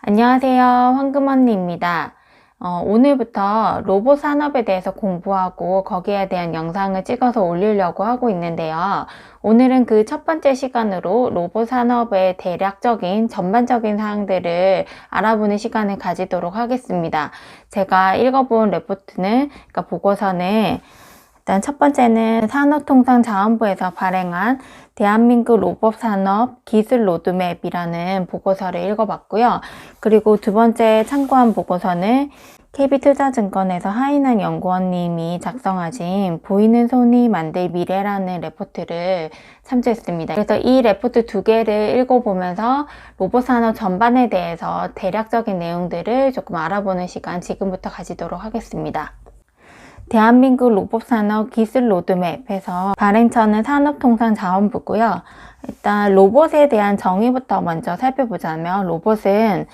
안녕하세요. 황금 언니입니다. 오늘부터 로봇 산업에 대해서 공부하고 거기에 대한 영상을 찍어서 올리려고 하고 있는데요. 오늘은 그 첫 번째 시간으로 로봇 산업의 대략적인 전반적인 사항들을 알아보는 시간을 가지도록 하겠습니다. 제가 읽어본 레포트는, 그러니까 보고서는 일단 첫 번째는 산업통상자원부에서 발행한 대한민국 로봇산업 기술 로드맵이라는 보고서를 읽어봤고요. 그리고 두 번째 참고한 보고서는 KB투자증권에서 하인한 연구원님이 작성하신 보이는 손이 만들 미래라는 레포트를 참조했습니다. 그래서 이 레포트 두 개를 읽어보면서 로봇산업 전반에 대해서 대략적인 내용들을 조금 알아보는 시간 지금부터 가지도록 하겠습니다. 대한민국 로봇산업 기술 로드맵에서 발행처는 산업통상자원부고요. 일단 로봇에 대한 정의부터 먼저 살펴보자면, 로봇은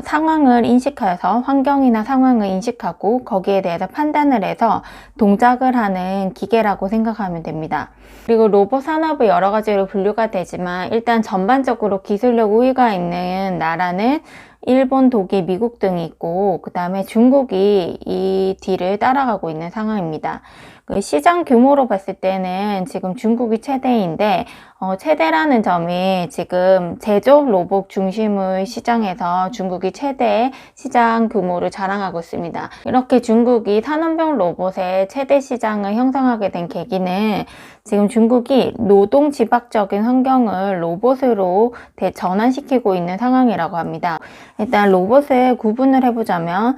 상황을 인식해서 환경이나 상황을 인식하고 거기에 대해서 판단을 해서 동작을 하는 기계라고 생각하면 됩니다. 그리고 로봇 산업은 여러 가지로 분류가 되지만, 일단 전반적으로 기술력 우위가 있는 나라는 일본, 독일, 미국 등이 있고, 그 다음에 중국이 이 뒤를 따라가고 있는 상황입니다. 그 시장 규모로 봤을 때는 지금 중국이 최대인데, 최대라는 점이 지금 제조업 로봇 중심의 시장에서 중국이 최대 시장 규모를 자랑하고 있습니다. 이렇게 중국이 산업용 로봇의 최대 시장을 형성하게 된 계기는 지금 중국이 노동 집약적인 환경을 로봇으로 대전환시키고 있는 상황이라고 합니다. 일단 로봇을 구분을 해보자면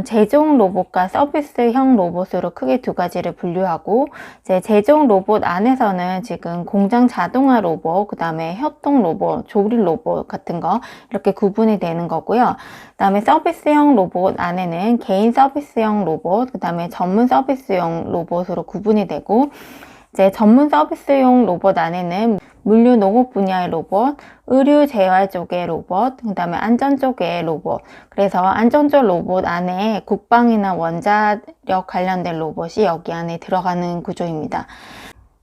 제조용 로봇과 서비스형 로봇으로 크게 두 가지를 분류하고, 이제 제조용 로봇 안에서는 지금 공장 자동화 로봇, 그 다음에 협동 로봇, 조립 로봇 같은 거 이렇게 구분이 되는 거고요. 그 다음에 서비스형 로봇 안에는 개인 서비스형 로봇, 그 다음에 전문 서비스용 로봇으로 구분이 되고, 이제 전문 서비스용 로봇 안에는 물류 농업 분야의 로봇, 의류 재활 쪽의 로봇, 그 다음에 안전 쪽의 로봇. 그래서 안전 쪽 로봇 안에 국방이나 원자력 관련된 로봇이 여기 안에 들어가는 구조입니다.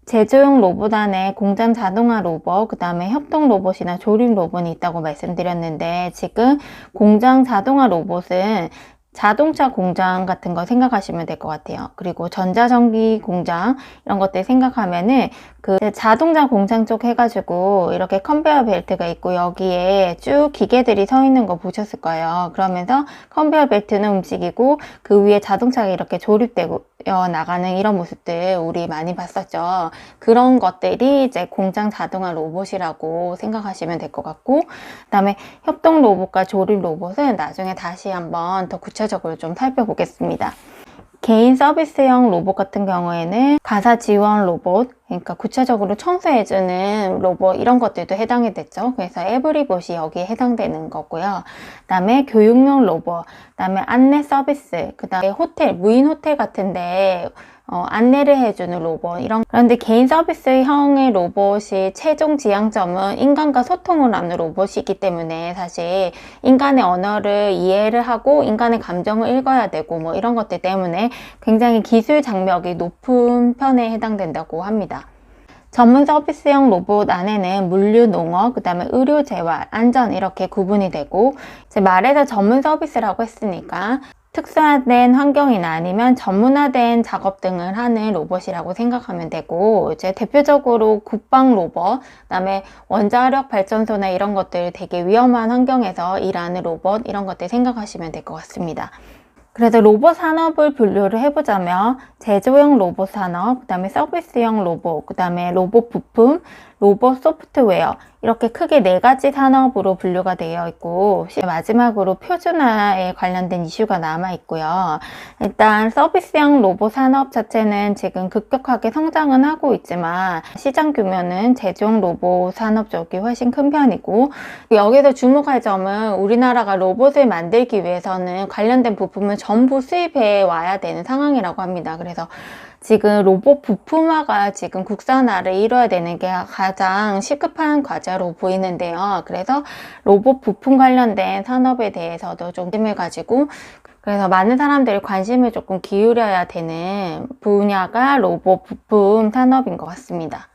제조용 로봇 안에 공장 자동화 로봇, 그 다음에 협동 로봇이나 조립 로봇이 있다고 말씀드렸는데, 지금 공장 자동화 로봇은 자동차 공장 같은 거 생각하시면 될 것 같아요. 그리고 전자전기 공장 이런 것들 생각하면은 그 자동차 공장 쪽 해가지고 이렇게 컨베이어 벨트가 있고 여기에 쭉 기계들이 서 있는 거 보셨을 거예요. 그러면서 컨베이어 벨트는 움직이고 그 위에 자동차가 이렇게 조립되고 나가는 이런 모습들 우리 많이 봤었죠. 그런 것들이 이제 공장 자동화 로봇이라고 생각하시면 될 것 같고, 그 다음에 협동 로봇과 조립 로봇은 나중에 다시 한번 더 구체적으로 좀 살펴보겠습니다. 개인 서비스형 로봇 같은 경우에는 가사 지원 로봇, 그러니까 구체적으로 청소해주는 로봇 이런 것들도 해당이 됐죠. 그래서 에브리봇이 여기에 해당되는 거고요. 그 다음에 교육용 로봇, 그 다음에 안내 서비스, 그 다음에 호텔, 무인 호텔 같은데 안내를 해주는 로봇 그런데 개인 서비스형의 로봇이 최종 지향점은 인간과 소통을 하는 로봇이기 때문에 사실 인간의 언어를 이해를 하고 인간의 감정을 읽어야 되고 뭐 이런 것들 때문에 굉장히 기술 장벽이 높은 편에 해당된다고 합니다. 전문 서비스형 로봇 안에는 물류, 농업, 그 다음에 의료, 재활, 안전 이렇게 구분이 되고, 이제 말해서 전문 서비스라고 했으니까 특수화된 환경이나 아니면 전문화된 작업 등을 하는 로봇이라고 생각하면 되고, 이제 대표적으로 국방 로봇, 그다음에 원자력 발전소나 이런 것들 되게 위험한 환경에서 일하는 로봇 이런 것들 생각하시면 될 것 같습니다. 그래서 로봇 산업을 분류를 해보자면 제조용 로봇 산업, 그 다음에 서비스형 로봇, 그 다음에 로봇 부품, 로봇 소프트웨어 이렇게 크게 네 가지 산업으로 분류가 되어 있고, 마지막으로 표준화에 관련된 이슈가 남아 있고요. 일단 서비스형 로봇 산업 자체는 지금 급격하게 성장은 하고 있지만 시장 규모는 제조용 로봇 산업 쪽이 훨씬 큰 편이고, 여기서 주목할 점은 우리나라가 로봇을 만들기 위해서는 관련된 부품을 전부 수입해 와야 되는 상황이라고 합니다. 그래서 지금 로봇 부품화가 지금 국산화를 이뤄야 되는 게 가장 시급한 과제로 보이는데요. 그래서 로봇 부품 관련된 산업에 대해서도 좀 관심을 가지고, 그래서 많은 사람들이 관심을 조금 기울여야 되는 분야가 로봇 부품 산업인 것 같습니다.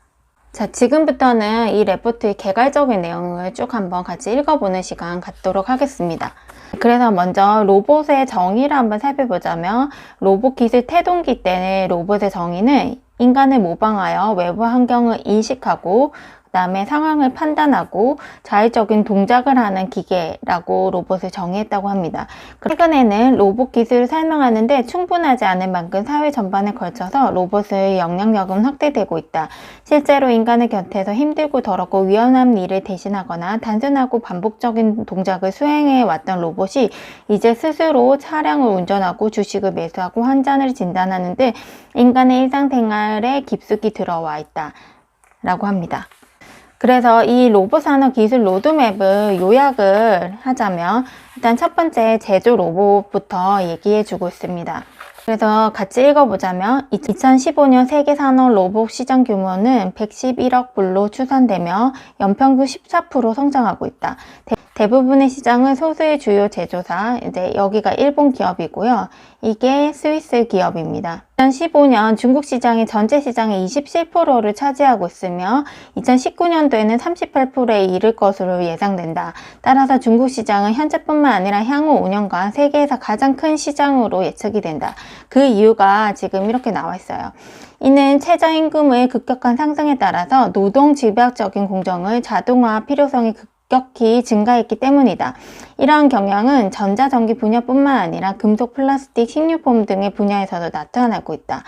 자, 지금부터는 이 레포트의 개괄적인 내용을 쭉 한번 같이 읽어보는 시간 갖도록 하겠습니다. 그래서 먼저 로봇의 정의를 한번 살펴보자면, 로봇 기술 태동기 때의 로봇의 정의는 인간을 모방하여 외부 환경을 인식하고 그 다음에 상황을 판단하고 자율적인 동작을 하는 기계라고 로봇을 정의했다고 합니다. 최근에는 로봇 기술을 설명하는데 충분하지 않을 만큼 사회 전반에 걸쳐서 로봇의 영향력은 확대되고 있다. 실제로 인간의 곁에서 힘들고 더럽고 위험한 일을 대신하거나 단순하고 반복적인 동작을 수행해 왔던 로봇이 이제 스스로 차량을 운전하고 주식을 매수하고 환자를 진단하는 등 인간의 일상생활에 깊숙이 들어와 있다 라고 합니다. 그래서 이 로봇 산업 기술 로드맵을 요약을 하자면, 일단 첫 번째 제조 로봇부터 얘기해 주고 있습니다. 그래서 같이 읽어보자면 2015년 세계 산업 로봇 시장 규모는 111억 불로 추산되며 연평균 14% 성장하고 있다. 대부분의 시장은 소수의 주요 제조사, 이제 여기가 일본 기업이고요. 이게 스위스 기업입니다. 2015년 중국 시장이 전체 시장의 27%를 차지하고 있으며 2019년도에는 38%에 이를 것으로 예상된다. 따라서 중국 시장은 현재뿐만 아니라 향후 5년간 세계에서 가장 큰 시장으로 예측이 된다. 그 이유가 지금 이렇게 나와 있어요. 이는 최저임금의 급격한 상승에 따라서 노동 집약적인 공정의 자동화 필요성이 급격히 증가했기 때문이다. 이러한 경향은 전자전기 분야뿐만 아니라 금속, 플라스틱, 식료품 등의 분야에서도 나타나고 있다.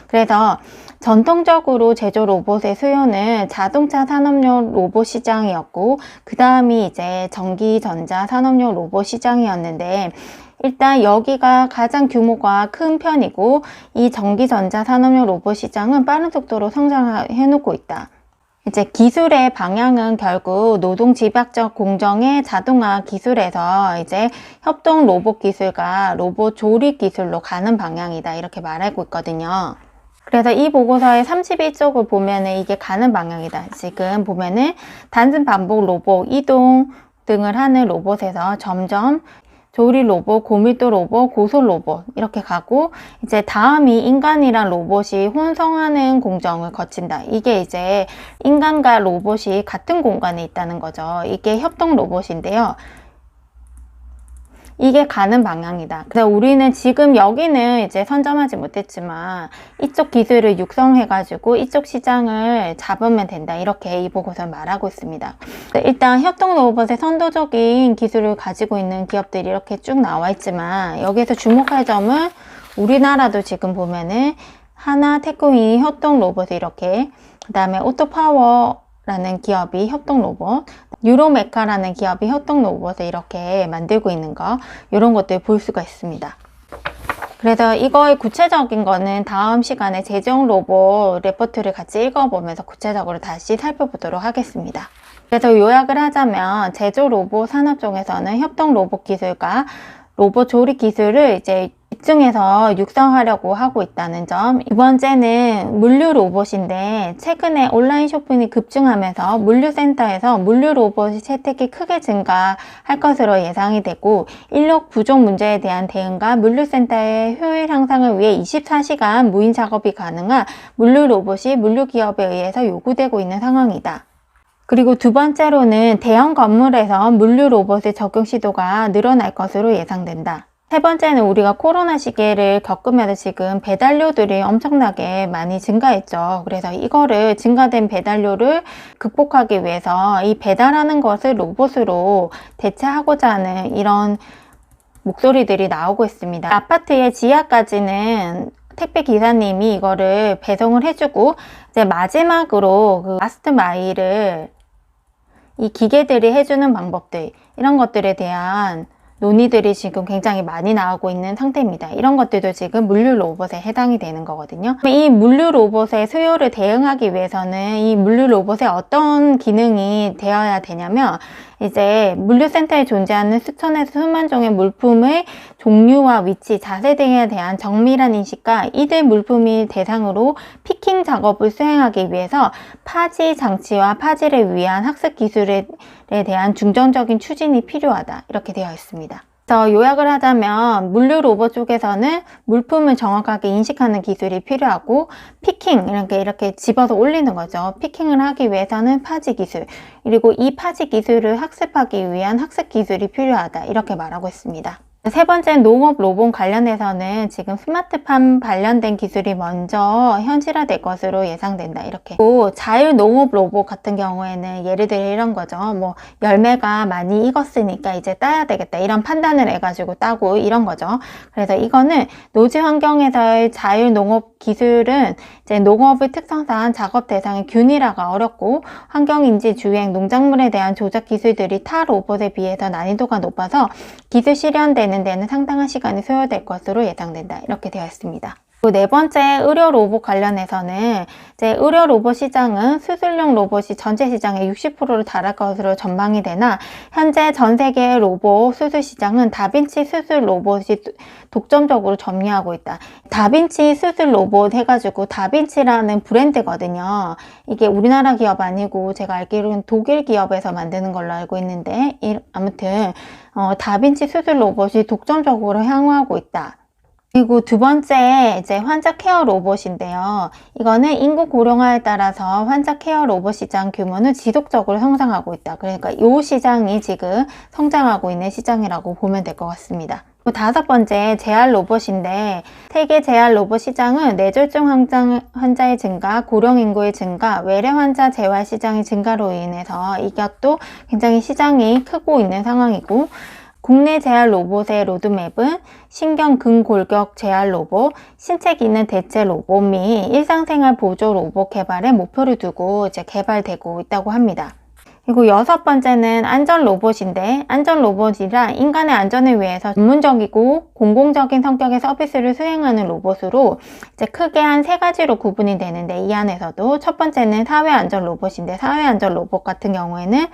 그래서 전통적으로 제조 로봇의 수요는 자동차 산업용 로봇 시장이었고, 그 다음이 이제 전기 전자 산업용 로봇 시장이었는데, 일단 여기가 가장 규모가 큰 편이고, 이 전기 전자 산업용 로봇 시장은 빠른 속도로 성장해 놓고 있다. 이제 기술의 방향은 결국 노동 집약적 공정의 자동화 기술에서 이제 협동 로봇 기술과 로봇 조립 기술로 가는 방향이다, 이렇게 말하고 있거든요. 그래서 이 보고서의 31쪽을 보면은 이게 가는 방향이다. 지금 보면은 단순 반복 로봇, 이동 등을 하는 로봇에서 점점 조립 로봇, 고밀도 로봇, 고속 로봇 이렇게 가고, 이제 다음이 인간이랑 로봇이 혼성하는 공정을 거친다. 이게 이제 인간과 로봇이 같은 공간에 있다는 거죠. 이게 협동 로봇인데요. 이게 가는 방향이다. 그래서 우리는 지금 여기는 이제 선점하지 못했지만 이쪽 기술을 육성해가지고 이쪽 시장을 잡으면 된다, 이렇게 이 보고서 말하고 있습니다. 일단 협동 로봇의 선도적인 기술을 가지고 있는 기업들이 이렇게 쭉 나와 있지만, 여기서 주목할 점은 우리나라도 지금 보면은 하나 테크윈이 협동 로봇을 이렇게, 그 다음에 오토파워 라는 기업이 협동 로봇, 유로메카라는 기업이 협동 로봇을 이렇게 만들고 있는 거, 이런 것들 볼 수가 있습니다. 그래서 이거의 구체적인 거는 다음 시간에 제정 로봇 레포트를 같이 읽어보면서 구체적으로 다시 살펴보도록 하겠습니다. 그래서 요약을 하자면 제조 로봇 산업 중에서는 협동 로봇 기술과 로봇 조립 기술을 이제 집중해서 육성하려고 하고 있다는 점. 두 번째는 물류 로봇인데, 최근에 온라인 쇼핑이 급증하면서 물류센터에서 물류 로봇 채택이 크게 증가할 것으로 예상이 되고, 인력 부족 문제에 대한 대응과 물류센터의 효율 향상을 위해 24시간 무인 작업이 가능한 물류 로봇이 물류 기업에 의해서 요구되고 있는 상황이다. 그리고 두 번째로는 대형 건물에서 물류 로봇의 적용 시도가 늘어날 것으로 예상된다. 세 번째는 우리가 코로나 시기를 겪으면서 지금 배달료들이 엄청나게 많이 증가했죠. 그래서 이거를 증가된 배달료를 극복하기 위해서 이 배달하는 것을 로봇으로 대체하고자 하는 이런 목소리들이 나오고 있습니다. 아파트의 지하까지는 택배 기사님이 이거를 배송을 해주고, 이제 마지막으로 그 라스트 마일을 이 기계들이 해주는 방법들, 이런 것들에 대한 논의들이 지금 굉장히 많이 나오고 있는 상태입니다. 이런 것들도 지금 물류 로봇에 해당이 되는 거거든요. 이 물류 로봇의 수요를 대응하기 위해서는 이 물류 로봇에 어떤 기능이 되어야 되냐면, 이제 물류센터에 존재하는 수천에서 수만 종의 물품의 종류와 위치, 자세 등에 대한 정밀한 인식과 이들 물품이 대상으로 피킹 작업을 수행하기 위해서 파지 장치와 파지를 위한 학습 기술에 대한 중점적인 추진이 필요하다, 이렇게 되어 있습니다. 그래서 요약을 하자면 물류 로봇 쪽에서는 물품을 정확하게 인식하는 기술이 필요하고 피킹, 이렇게 집어서 올리는 거죠. 피킹을 하기 위해서는 파지 기술, 그리고 이 파지 기술을 학습하기 위한 학습 기술이 필요하다, 이렇게 말하고 있습니다. 세 번째, 농업 로봇 관련해서는 지금 스마트팜 관련된 기술이 먼저 현실화될 것으로 예상된다, 이렇게. 또 자율 농업 로봇 같은 경우에는 예를 들어 이런 거죠. 뭐 열매가 많이 익었으니까 이제 따야 되겠다, 이런 판단을 해가지고 따고, 이런 거죠. 그래서 이거는 노지 환경에서의 자율 농업 기술은 이제 농업의 특성상 작업 대상의 균일화가 어렵고 환경인지 주행, 농작물에 대한 조작 기술들이 타 로봇에 비해서 난이도가 높아서 기술 실현되는 데는 상당한 시간이 소요될 것으로 예상된다, 이렇게 되어 있습니다. 네 번째, 의료 로봇 관련해서는 이제 의료 로봇 시장은 수술용 로봇이 전체 시장의 60%를 달할 것으로 전망이 되나 현재 전 세계의 로봇 수술 시장은 다빈치 수술 로봇이 독점적으로 점유하고 있다. 다빈치 수술 로봇 해가지고 다빈치라는 브랜드거든요. 이게 우리나라 기업 아니고 제가 알기로는 독일 기업에서 만드는 걸로 알고 있는데 아무튼 다빈치 수술 로봇이 독점적으로 향후하고 있다. 그리고 두 번째, 이제 환자 케어 로봇인데요. 이거는 인구 고령화에 따라서 환자 케어 로봇 시장 규모는 지속적으로 성장하고 있다. 그러니까 이 시장이 지금 성장하고 있는 시장이라고 보면 될 것 같습니다. 다섯 번째, 재활 로봇인데 세계 재활 로봇 시장은 뇌졸중 환자의 증가, 고령 인구의 증가, 외래 환자 재활 시장의 증가로 인해서 이것도 굉장히 시장이 크고 있는 상황이고, 국내 재활 로봇의 로드맵은 신경근골격 재활 로봇, 신체 기능 대체 로봇 및 일상생활 보조 로봇 개발에 목표를 두고 이제 개발되고 있다고 합니다. 그리고 여섯 번째는 안전 로봇인데, 안전 로봇이라 인간의 안전을 위해서 전문적이고 공공적인 성격의 서비스를 수행하는 로봇으로 이제 크게 한 세 가지로 구분이 되는데, 이 안에서도 첫 번째는 사회 안전 로봇인데, 사회 안전 로봇 같은 경우에는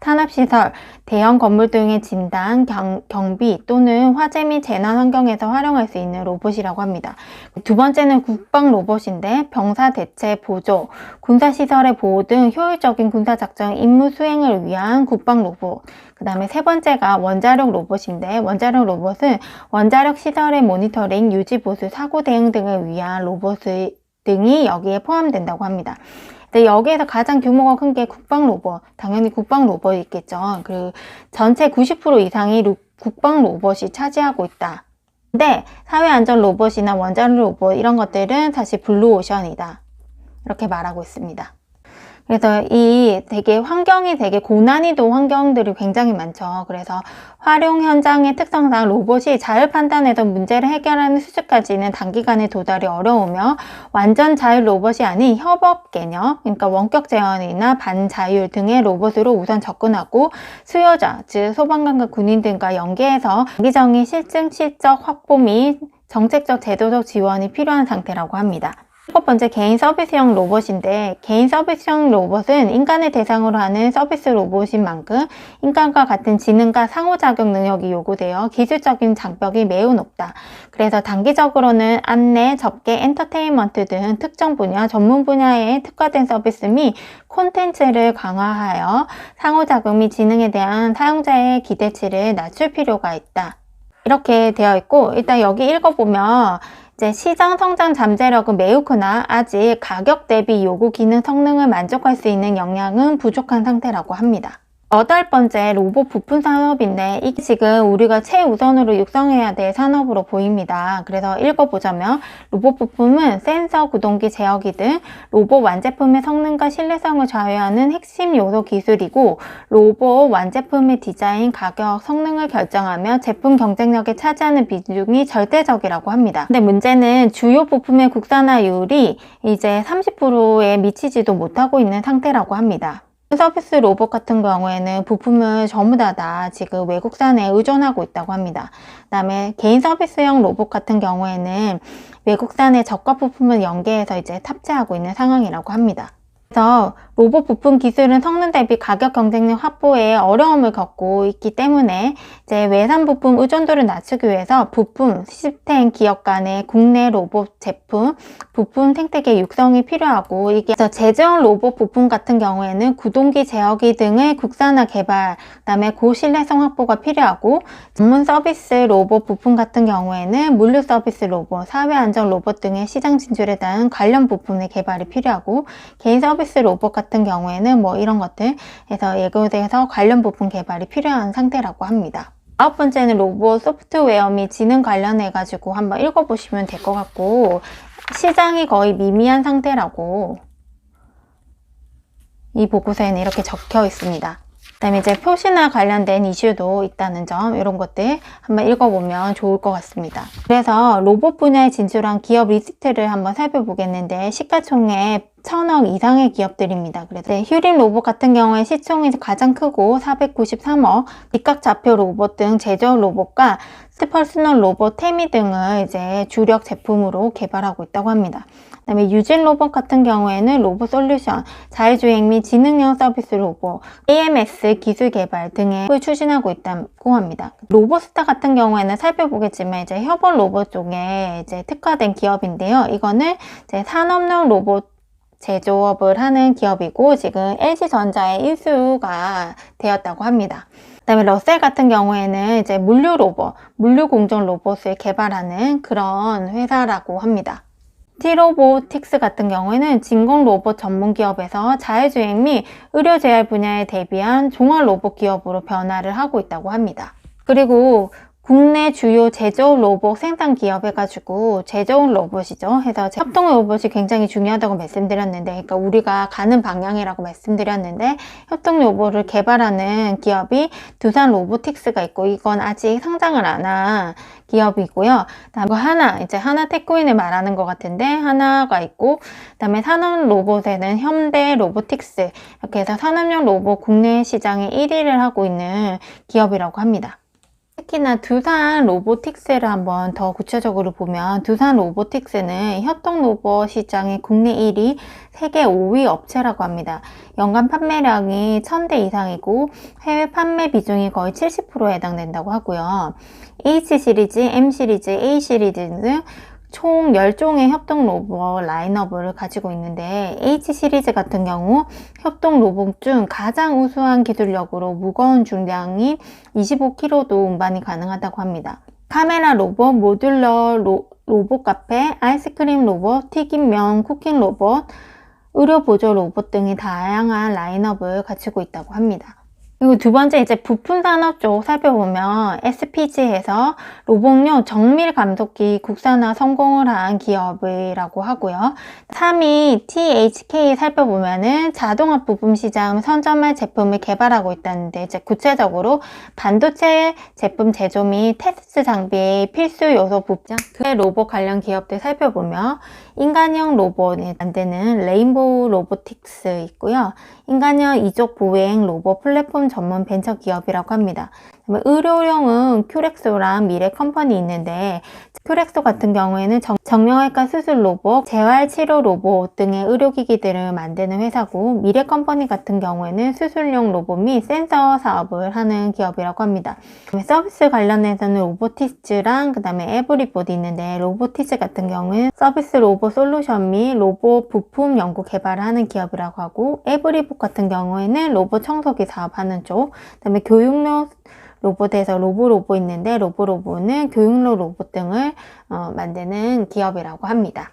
산업시설, 대형 건물 등의 진단, 경비 또는 화재 및 재난 환경에서 활용할 수 있는 로봇이라고 합니다. 두 번째는 국방 로봇인데 병사 대체 보조, 군사시설의 보호 등 효율적인 군사작전 임무 수행을 위한 국방 로봇. 그 다음에 세 번째가 원자력 로봇인데, 원자력 로봇은 원자력 시설의 모니터링, 유지 보수, 사고 대응 등을 위한 로봇 등이 여기에 포함된다고 합니다. 여기에서 가장 규모가 큰 게 국방 로봇, 당연히 국방 로봇이 있겠죠. 그 전체 90% 이상이 국방 로봇이 차지하고 있다. 근데 사회안전 로봇이나 원자력 로봇 이런 것들은 사실 블루오션이다, 이렇게 말하고 있습니다. 그래서 이 환경이 되게 고난이도 환경들이 굉장히 많죠. 그래서 활용 현장의 특성상 로봇이 자율 판단에서 문제를 해결하는 수준까지는 단기간에 도달이 어려우며, 완전 자율 로봇이 아닌 협업 개념, 그러니까 원격 제어이나 반자율 등의 로봇으로 우선 접근하고 수요자, 즉 소방관과 군인 등과 연계해서 장기적인 실적 확보 및 정책적 제도적 지원이 필요한 상태라고 합니다. 첫 번째, 개인 서비스형 로봇인데, 개인 서비스형 로봇은 인간을 대상으로 하는 서비스 로봇인 만큼 인간과 같은 지능과 상호작용 능력이 요구되어 기술적인 장벽이 매우 높다. 그래서 단기적으로는 안내, 접계, 엔터테인먼트 등 특정 분야, 전문 분야에 특화된 서비스 및 콘텐츠를 강화하여 상호작용 및 지능에 대한 사용자의 기대치를 낮출 필요가 있다, 이렇게 되어 있고, 일단 여기 읽어보면 이제 시장 성장 잠재력은 매우 크나 아직 가격 대비 요구 기능 성능을 만족할 수 있는 역량은 부족한 상태라고 합니다. 여덟 번째, 로봇 부품 산업인데 이게 지금 우리가 최우선으로 육성해야 될 산업으로 보입니다. 그래서 읽어보자면 로봇 부품은 센서, 구동기, 제어기 등 로봇 완제품의 성능과 신뢰성을 좌우하는 핵심 요소 기술이고, 로봇 완제품의 디자인, 가격, 성능을 결정하며 제품 경쟁력에 차지하는 비중이 절대적이라고 합니다. 근데 문제는 주요 부품의 국산화율이 이제 30%에 미치지도 못하고 있는 상태라고 합니다. 서비스 로봇 같은 경우에는 부품을 전부 다 지금 외국산에 의존하고 있다고 합니다. 그 다음에 개인 서비스형 로봇 같은 경우에는 외국산의 저가 부품을 연계해서 이제 탑재하고 있는 상황이라고 합니다. 그래서 로봇 부품 기술은 성능 대비 가격 경쟁력 확보에 어려움을 겪고 있기 때문에 이제 외산 부품 의존도를 낮추기 위해서 부품 시스템 기업 간의 국내 로봇 제품 부품 생태계 육성이 필요하고, 이게 제조용 로봇 부품 같은 경우에는 구동기, 제어기 등의 국산화 개발, 그다음에 고신뢰성 확보가 필요하고, 전문 서비스 로봇 부품 같은 경우에는 물류 서비스 로봇, 사회 안전 로봇 등의 시장 진출에 대한 관련 부품의 개발이 필요하고, 개인 서비스 로봇 같은 경우에는 뭐 이런 것들 해서 예고돼서 관련 부품 개발이 필요한 상태라고 합니다. 9번째는 로봇 소프트웨어 및 지능 관련해 가지고 한번 읽어보시면 될 것 같고, 시장이 거의 미미한 상태라고 이 보고서에는 이렇게 적혀 있습니다. 그 다음에 이제 표시나 관련된 이슈도 있다는 점, 이런 것들 한번 읽어보면 좋을 것 같습니다. 그래서 로봇 분야에 진출한 기업 리스트를 한번 살펴보겠는데, 시가총액 1000억 이상의 기업들입니다. 그래서 휴림 로봇 같은 경우에 시총이 가장 크고 493억, 직각좌표 로봇 등 제조 로봇과 퍼스널 로봇 태미 등을 이제 주력 제품으로 개발하고 있다고 합니다. 그다음에 유진 로봇 같은 경우에는 로봇 솔루션, 자율주행 및 지능형 서비스 로봇, AMS 기술 개발 등을 추진하고 있다고 합니다. 로봇스타 같은 경우에는 살펴보겠지만 이제 협업 로봇 쪽에 이제 특화된 기업인데요. 이거는 이제 산업용 로봇 제조업을 하는 기업이고, 지금 LG전자의 인수가 되었다고 합니다. 그다음에 러셀 같은 경우에는 이제 물류 로봇, 물류 공정 로봇을 개발하는 그런 회사라고 합니다. T-로보틱스 같은 경우에는 진공 로봇 전문 기업에서 자율주행 및 의료 재활 분야에 대비한 종합 로봇 기업으로 변화를 하고 있다고 합니다. 그리고 국내 주요 제조 로봇 생산 기업 해가지고 제조용 로봇이죠. 해서 협동 로봇이 굉장히 중요하다고 말씀드렸는데, 그러니까 우리가 가는 방향이라고 말씀드렸는데, 협동 로봇을 개발하는 기업이 두산 로보틱스가 있고, 이건 아직 상장을 안 한 기업이고요. 그다음에 하나 테크윈을 말하는 것 같은데, 하나가 있고, 그다음에 산업 로봇에는 현대 로보틱스, 이렇게 해서 산업용 로봇 국내 시장에 1위를 하고 있는 기업이라고 합니다. 특히나 두산 로보틱스를 한번 더 구체적으로 보면, 두산 로보틱스는 협동 로봇 시장의 국내 1위, 세계 5위 업체라고 합니다. 연간 판매량이 1000대 이상이고 해외 판매 비중이 거의 70%에 해당된다고 하고요. H 시리즈, M 시리즈, A 시리즈 등 총 10종의 협동 로봇 라인업을 가지고 있는데, H 시리즈 같은 경우 협동 로봇 중 가장 우수한 기술력으로 무거운 중량인 25kg도 운반이 가능하다고 합니다. 카메라 로봇, 모듈러 로봇 카페, 아이스크림 로봇, 튀김면, 쿠킹 로봇, 의료 보조 로봇 등의 다양한 라인업을 가지고 있다고 합니다. 그리고 두 번째 이제 부품 산업 쪽 살펴보면, SPG에서 로봇용 정밀 감속기 국산화 성공을 한 기업이라고 하고요. 3위 THK 살펴보면은 자동화 부품 시장 선점할 제품을 개발하고 있다는데, 이제 구체적으로 반도체 제품 제조 및 테스트 장비 필수 요소 부품 로봇 관련 기업들 살펴보면, 인간형 로봇을 만드는 레인보우 로보틱스 있고요. 인간형 이족 보행 로봇 플랫폼 전문 벤처 기업이라고 합니다. 의료용은 큐렉소랑 미래 컴퍼니 있는데, 큐렉소 같은 경우에는 정형외과 수술 로봇, 재활치료 로봇 등의 의료기기들을 만드는 회사고, 미래 컴퍼니 같은 경우에는 수술용 로봇 및 센서 사업을 하는 기업이라고 합니다. 서비스 관련해서는 로보티즈랑 그 다음에 에브리봇이 있는데, 로보티즈 같은 경우는 서비스 로봇 솔루션 및 로봇 부품 연구 개발을 하는 기업이라고 하고, 에브리봇 같은 경우에는 로봇 청소기 사업하는 쪽, 그 다음에 교육용 로봇에서 로보로보 있는데, 로보로보는 교육용 로봇 등을 만드는 기업이라고 합니다.